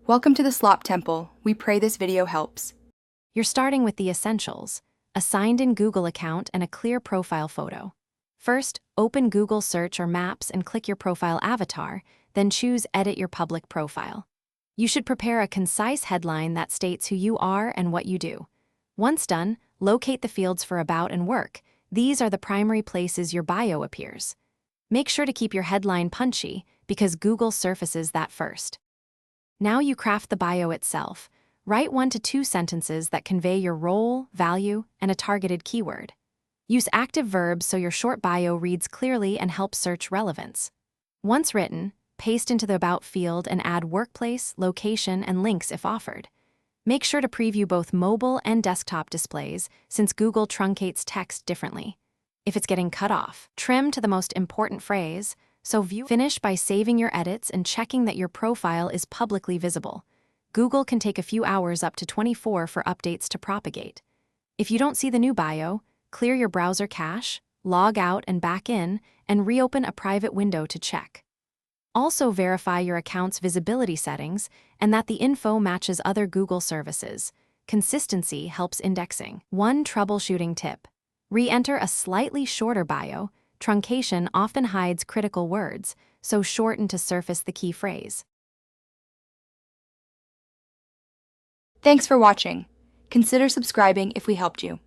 Welcome to the Slop Temple. We pray this video helps. You're starting with the essentials: a signed-in Google account and a clear profile photo. First, open Google Search or Maps and click your profile avatar, then choose Edit Your Public Profile. You should prepare a concise headline that states who you are and what you do. Once done, locate the fields for About and Work. These are the primary places your bio appears. Make sure to keep your headline punchy, because Google surfaces that first. Now you craft the bio itself. Write 1 to 2 sentences that convey your role, value, and a targeted keyword. Use active verbs so your short bio reads clearly and helps search relevance. Once written, paste into the About field and add workplace, location, and links if offered. Make sure to preview both mobile and desktop displays, since Google truncates text differently. If it's getting cut off, trim to the most important phrase. Finish by saving your edits and checking that your profile is publicly visible. Google can take a few hours up to 24 for updates to propagate. If you don't see the new bio, clear your browser cache, log out and back in, and reopen a private window to check. Also verify your account's visibility settings and that the info matches other Google services. Consistency helps indexing. One troubleshooting tip: re-enter a slightly shorter bio. Truncation often hides critical words, so shorten to surface the key phrase. Thanks for watching. Consider subscribing if we helped you.